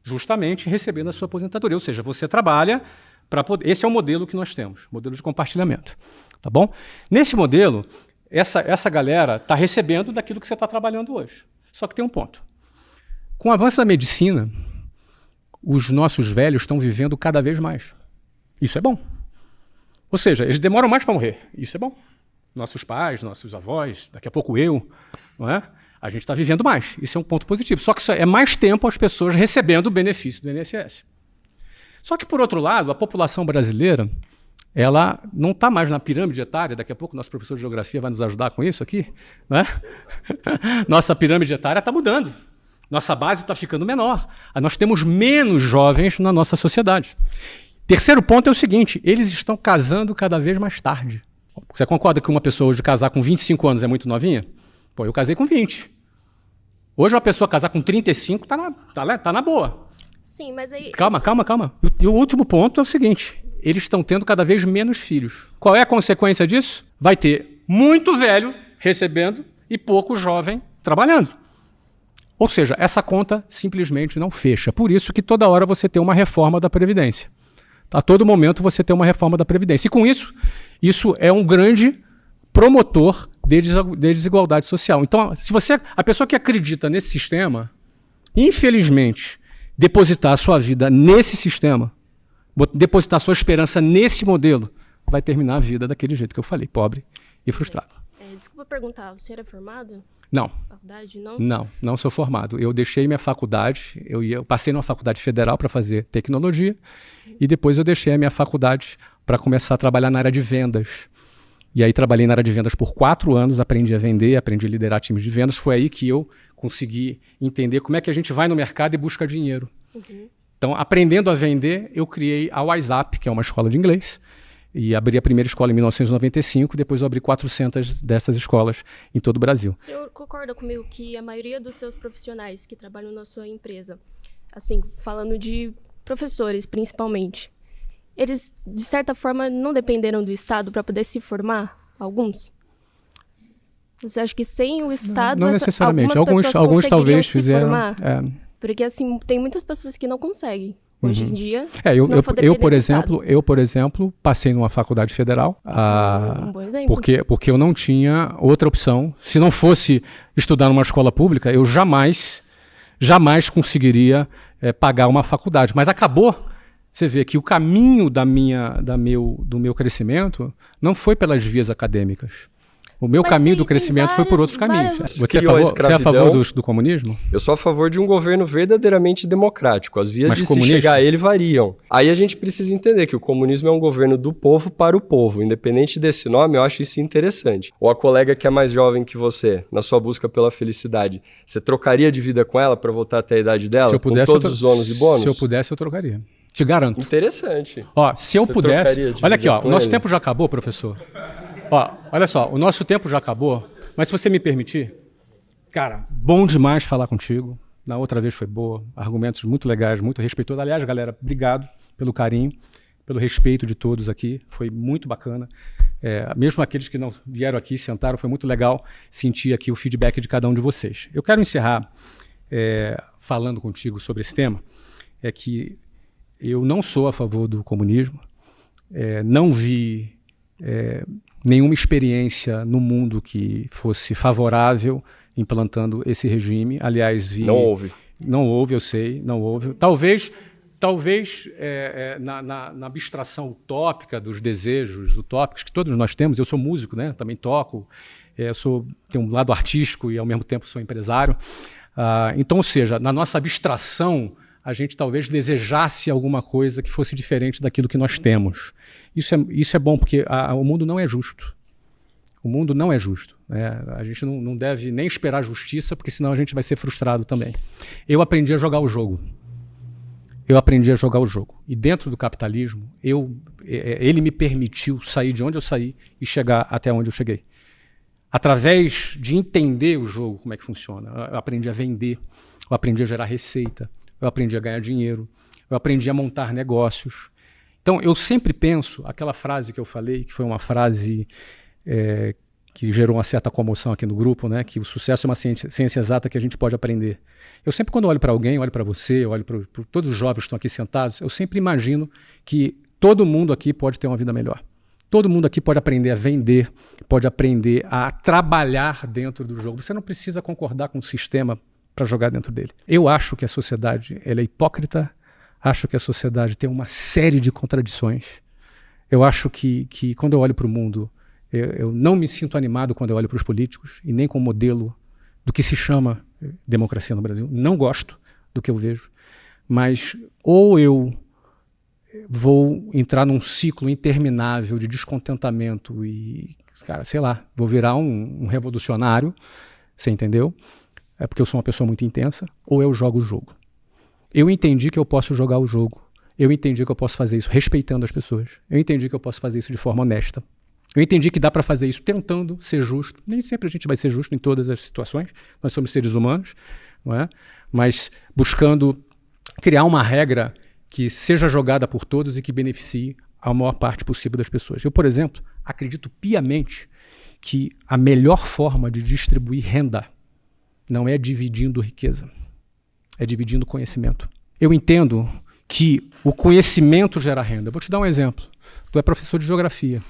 justamente recebendo a sua aposentadoria. Ou seja, você trabalha para poder... Esse é o modelo que nós temos, modelo de compartilhamento. Tá bom? Nesse modelo, essa galera está recebendo daquilo que você está trabalhando hoje. Só que tem um ponto. Com o avanço da medicina, os nossos velhos estão vivendo cada vez mais. Isso é bom. Ou seja, eles demoram mais para morrer. Isso é bom. Nossos pais, nossos avós, daqui a pouco eu, não é? A gente está vivendo mais. Isso é um ponto positivo. Só que isso é mais tempo as pessoas recebendo o benefício do INSS. Só que, por outro lado, a população brasileira, ela não está mais na pirâmide etária. Daqui a pouco o nosso professor de geografia vai nos ajudar com isso aqui, né? Nossa pirâmide etária está mudando. Nossa base está ficando menor. Nós temos menos jovens na nossa sociedade. Terceiro ponto é o seguinte, eles estão casando cada vez mais tarde. Você concorda que uma pessoa hoje casar com 25 anos é muito novinha? Pô, eu casei com 20. Hoje uma pessoa casar com 35 tá na boa. Sim, mas aí... Calma. E o último ponto é o seguinte, eles estão tendo cada vez menos filhos. Qual é a consequência disso? Vai ter muito velho recebendo e pouco jovem trabalhando. Ou seja, essa conta simplesmente não fecha. Por isso que toda hora você tem uma reforma da Previdência. A todo momento você tem uma reforma da Previdência. E com isso é um grande promotor de desigualdade social. Então, a pessoa que acredita nesse sistema, infelizmente, depositar a sua vida nesse sistema, depositar a sua esperança nesse modelo, vai terminar a vida daquele jeito que eu falei, pobre e frustrado. Desculpa perguntar, você era formado? Não. Faculdade, não? Não sou formado. Eu deixei minha faculdade, eu passei numa faculdade federal para fazer tecnologia e depois eu deixei a minha faculdade para começar a trabalhar na área de vendas. E aí trabalhei na área de vendas por 4 anos, aprendi a vender, aprendi a liderar times de vendas. Foi aí que eu consegui entender como é que a gente vai no mercado e busca dinheiro. Então, aprendendo a vender, eu criei a WhatsApp, que é uma escola de inglês, e abri a primeira escola em 1995, depois eu abri 400 dessas escolas em todo o Brasil. O senhor concorda comigo que a maioria dos seus profissionais que trabalham na sua empresa, assim, falando de professores principalmente, eles, de certa forma, não dependeram do Estado para poder se formar? Alguns? Você acha que sem o Estado... Não necessariamente. Alguns talvez se fizeram... formar? Porque, assim, tem muitas pessoas que não conseguem. Hoje em dia, eu, por exemplo, passei numa faculdade federal, um bom exemplo. porque eu não tinha outra opção. Se não fosse estudar numa escola pública, eu jamais conseguiria pagar uma faculdade. Mas acabou, você vê que o caminho do meu crescimento não foi pelas vias acadêmicas. O meu caminho do crescimento foi por outros caminhos. Você é a favor do comunismo? Eu sou a favor de um governo verdadeiramente democrático. As vias de se chegar a ele variam. Aí a gente precisa entender que o comunismo é um governo do povo para o povo. Independente desse nome, eu acho isso interessante. Ou a colega que é mais jovem que você, na sua busca pela felicidade, você trocaria de vida com ela para voltar até a idade dela? Com todos os ônus e bônus? Se eu pudesse, eu trocaria. Te garanto. Interessante. Ó, se eu pudesse... Olha aqui, ó, o nosso tempo já acabou, professor. Ó, olha só, o nosso tempo já acabou, mas se você me permitir, cara, bom demais falar contigo. Na outra vez foi boa, argumentos muito legais, muito respeitosos. Aliás, galera, obrigado pelo carinho, pelo respeito de todos aqui, foi muito bacana. Mesmo aqueles que não vieram aqui, sentaram, foi muito legal sentir aqui o feedback de cada um de vocês. Eu quero encerrar falando contigo sobre esse tema, que eu não sou a favor do comunismo, não vi nenhuma experiência no mundo que fosse favorável implantando esse regime. Aliás, vi... Não houve. Não houve, eu sei, não houve. Talvez na abstração utópica dos desejos utópicos que todos nós temos. Eu sou músico, né? Também toco, tenho um lado artístico e ao mesmo tempo sou empresário. Então, ou seja, na nossa abstração, a gente talvez desejasse alguma coisa que fosse diferente daquilo que nós temos. Isso é bom, porque o mundo não é justo. O mundo não é justo. A gente não deve nem esperar justiça, porque senão a gente vai ser frustrado também. Eu aprendi a jogar o jogo. E dentro do capitalismo, ele me permitiu sair de onde eu saí e chegar até onde eu cheguei. Através de entender o jogo, como é que funciona. Eu aprendi a vender, eu aprendi a gerar receita, eu aprendi a ganhar dinheiro, eu aprendi a montar negócios. Então, eu sempre penso, aquela frase que eu falei, que foi uma frase que gerou uma certa comoção aqui no grupo, né, que o sucesso é uma ciência exata que a gente pode aprender. Eu sempre, quando olho para alguém, olho para você, olho para todos os jovens que estão aqui sentados, eu sempre imagino que todo mundo aqui pode ter uma vida melhor. Todo mundo aqui pode aprender a vender, pode aprender a trabalhar dentro do jogo. Você não precisa concordar com o sistema para jogar dentro dele. Eu acho que a sociedade ela é hipócrita, acho que a sociedade tem uma série de contradições. Eu acho que quando eu olho para o mundo, eu não me sinto animado quando eu olho para os políticos e nem com o modelo do que se chama democracia no Brasil. Não gosto do que eu vejo, mas ou eu vou entrar num ciclo interminável de descontentamento e, cara, sei lá, vou virar um revolucionário, você entendeu? É porque eu sou uma pessoa muito intensa, ou eu jogo o jogo. Eu entendi que eu posso jogar o jogo. Eu entendi que eu posso fazer isso respeitando as pessoas. Eu entendi que eu posso fazer isso de forma honesta. Eu entendi que dá para fazer isso tentando ser justo. Nem sempre a gente vai ser justo em todas as situações. Nós somos seres humanos, não é? Mas buscando criar uma regra que seja jogada por todos e que beneficie a maior parte possível das pessoas. Eu, por exemplo, acredito piamente que a melhor forma de distribuir renda não é dividindo riqueza, é dividindo conhecimento. Eu entendo que o conhecimento gera renda. Vou te dar um exemplo. Tu é professor de geografia.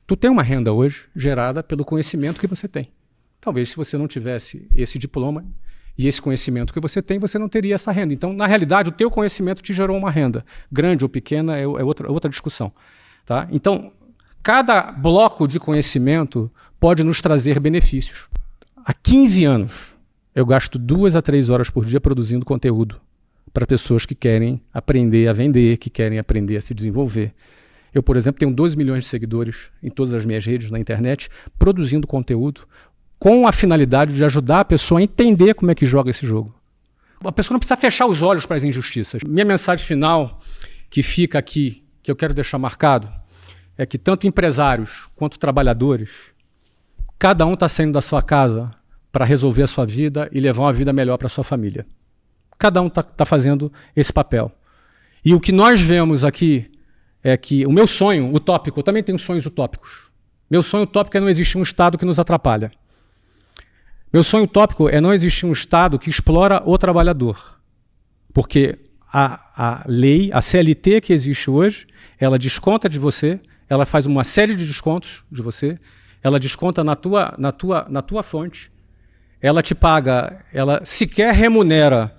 Tu tem uma renda hoje gerada pelo conhecimento que você tem. Talvez se você não tivesse esse diploma e esse conhecimento que você tem, você não teria essa renda. Então, na realidade, o teu conhecimento te gerou uma renda. Grande ou pequena é outra discussão. Tá? Então, cada bloco de conhecimento pode nos trazer benefícios. Há 15 anos, eu gasto 2 a 3 horas por dia produzindo conteúdo para pessoas que querem aprender a vender, que querem aprender a se desenvolver. Eu, por exemplo, tenho 12 milhões de seguidores em todas as minhas redes na internet, produzindo conteúdo com a finalidade de ajudar a pessoa a entender como é que joga esse jogo. A pessoa não precisa fechar os olhos para as injustiças. Minha mensagem final, que fica aqui, que eu quero deixar marcado, é que tanto empresários quanto trabalhadores, cada um está saindo da sua casa para resolver a sua vida e levar uma vida melhor para a sua família. Cada um está fazendo esse papel. E o que nós vemos aqui é que o meu sonho utópico, eu também tenho sonhos utópicos. Meu sonho utópico é não existir um Estado que nos atrapalha. Meu sonho utópico é não existir um Estado que explora o trabalhador. Porque a lei, a CLT que existe hoje, ela desconta de você, ela faz uma série de descontos de você, ela desconta na tua fonte, ela te paga, ela sequer remunera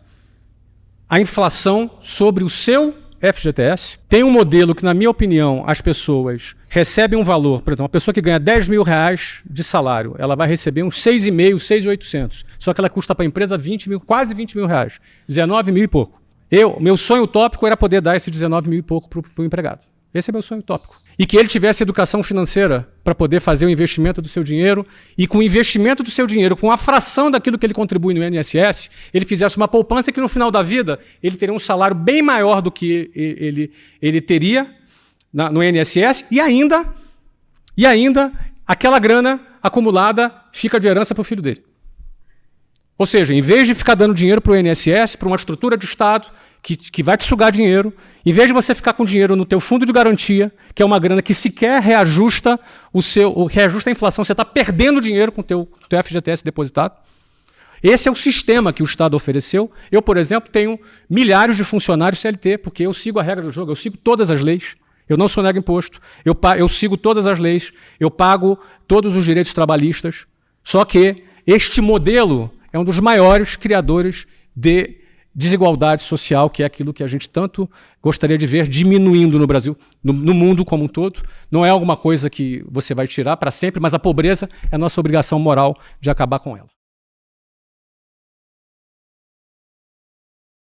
a inflação sobre o seu FGTS. Tem um modelo que, na minha opinião, as pessoas recebem um valor. Por exemplo, uma pessoa que ganha 10 mil reais de salário, ela vai receber uns 6,5, 6.800. Só que ela custa para a empresa 20 mil, quase 20 mil reais. 19 mil e pouco. Meu sonho utópico era poder dar esse 19 mil e pouco para o empregado. Esse é meu sonho utópico. E que ele tivesse educação financeira para poder fazer o investimento do seu dinheiro e com o investimento do seu dinheiro, com a fração daquilo que ele contribui no INSS, ele fizesse uma poupança que no final da vida ele teria um salário bem maior do que ele teria no INSS e ainda aquela grana acumulada fica de herança para o filho dele. Ou seja, em vez de ficar dando dinheiro para o INSS, para uma estrutura de Estado que vai te sugar dinheiro, em vez de você ficar com dinheiro no teu fundo de garantia, que é uma grana que sequer reajusta a inflação, você está perdendo dinheiro com o teu FGTS depositado. Esse é o sistema que o Estado ofereceu. Eu, por exemplo, tenho milhares de funcionários CLT, porque eu sigo a regra do jogo, eu sigo todas as leis. Eu não sonego imposto, eu sigo todas as leis, eu pago todos os direitos trabalhistas. Só que este modelo é um dos maiores criadores de desigualdade social, que é aquilo que a gente tanto gostaria de ver diminuindo no Brasil, no mundo como um todo. Não é alguma coisa que você vai tirar para sempre, mas a pobreza é a nossa obrigação moral de acabar com ela.